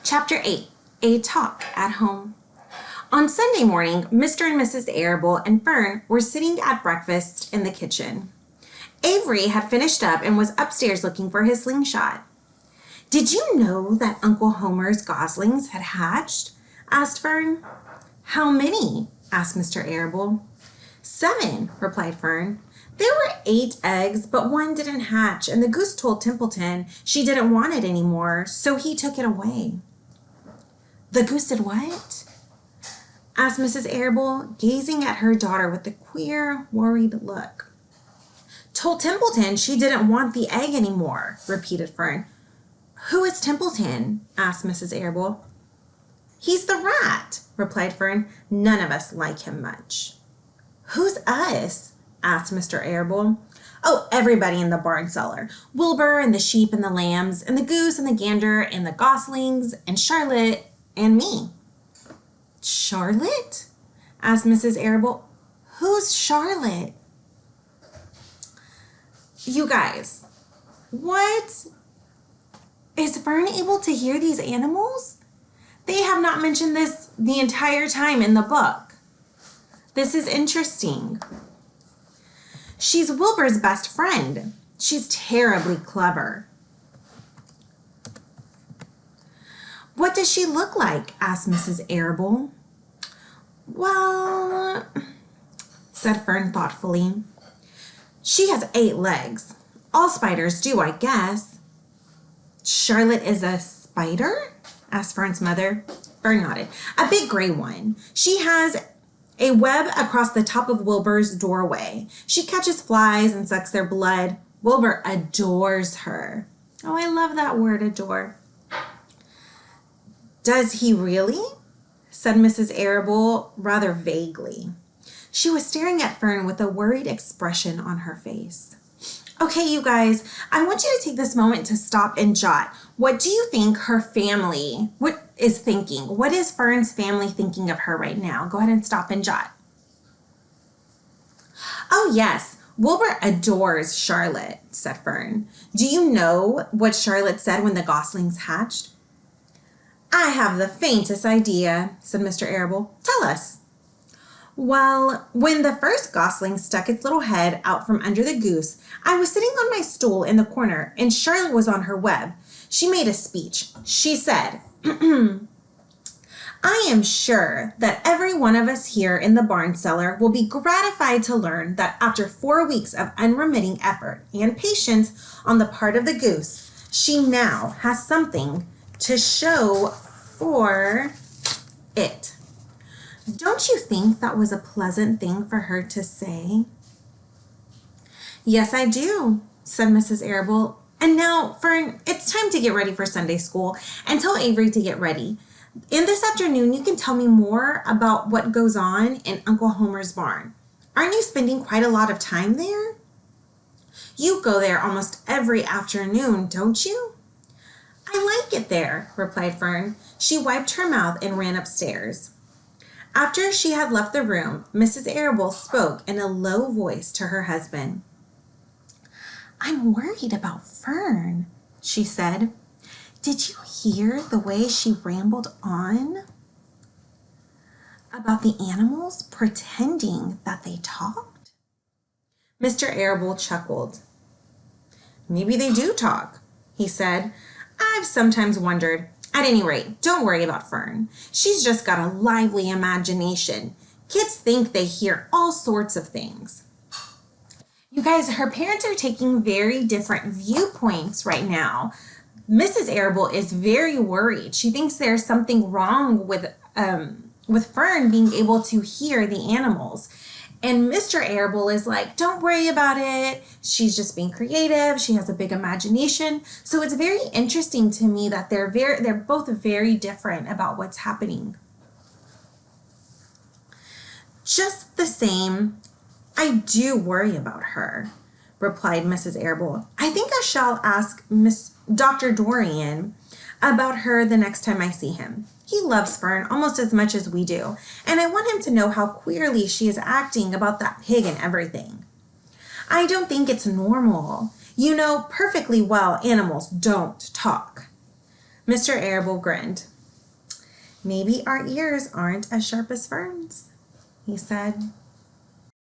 Chapter 8, A Talk at Home. On Sunday morning, Mr. and Mrs. Arable and Fern were sitting at breakfast in the kitchen. Avery had finished up and was upstairs looking for his slingshot. "Did you know that Uncle Homer's goslings had hatched?" asked Fern. "How many?" asked Mr. Arable. "7," replied Fern. "There were 8 eggs, but one didn't hatch, and the goose told Templeton she didn't want it anymore, so he took it away." "The goose did what?" asked Mrs. Arable, gazing at her daughter with a queer, worried look. "Told Templeton she didn't want the egg anymore," repeated Fern. "Who is Templeton?" asked Mrs. Arable. "He's the rat," replied Fern. "None of us like him much." "Who's us?" asked Mr. Arable. "Oh, everybody in the barn cellar. Wilbur and the sheep and the lambs and the goose and the gander and the goslings and Charlotte and me." "Charlotte?" asked Mrs. Arable. "Who's Charlotte?" You guys, what? Is Fern able to hear these animals? They have not mentioned this the entire time in the book. This is interesting. She's Wilbur's best friend. She's terribly clever. "What does she look like?" asked Mrs. Arable. "Well," said Fern thoughtfully, "she has 8 legs. All spiders do, I guess." "Charlotte is a spider?" asked Fern's mother. Fern nodded. "A big gray one. She has a web across the top of Wilbur's doorway. She catches flies and sucks their blood. Wilbur adores her." Oh, I love that word, adore. "Does he really?" said Mrs. Arable rather vaguely. She was staring at Fern with a worried expression on her face. Okay, you guys, I want you to take this moment to stop and jot. What do you think her family is thinking? What is Fern's family thinking of her right now? Go ahead and stop and jot. "Oh, yes, Wilbur adores Charlotte," said Fern. "Do you know what Charlotte said when the goslings hatched?" "I have the faintest idea," said Mr. Arable. "Tell us." "Well, when the first gosling stuck its little head out from under the goose, I was sitting on my stool in the corner, and Charlotte was on her web. She made a speech. She said, 'I am sure that every one of us here in the barn cellar will be gratified to learn that after 4 weeks of unremitting effort and patience on the part of the goose, she now has something to show for it.' Don't you think that was a pleasant thing for her to say?" "Yes, I do," said Mrs. Arable. "And now, Fern, it's time to get ready for Sunday school, and tell Avery to get ready. In this afternoon, you can tell me more about what goes on in Uncle Homer's barn. Aren't you spending quite a lot of time there? You go there almost every afternoon, don't you?" "I like it there," replied Fern. She wiped her mouth and ran upstairs. After she had left the room, Mrs. Arable spoke in a low voice to her husband. "I'm worried about Fern," she said. "Did you hear the way she rambled on about the animals pretending that they talked?" Mr. Arable chuckled. "Maybe they do talk," he said. "I've sometimes wondered. At any rate, don't worry about Fern. She's just got a lively imagination. Kids think they hear all sorts of things." You guys, her parents are taking very different viewpoints right now. Mrs. Arable is very worried. She thinks there's something wrong with Fern being able to hear the animals. And Mr. Arable is like, "Don't worry about it. She's just being creative. She has a big imagination." So it's very interesting to me that they're both very different about what's happening. "Just the same, I do worry about her," replied Mrs. Arable. "I think I shall ask Dr. Dorian about her the next time I see him. He loves Fern almost as much as we do, and I want him to know how queerly she is acting about that pig and everything. I don't think it's normal. You know perfectly well animals don't talk." Mr. Arable grinned. Maybe our ears aren't as sharp as Fern's, he said.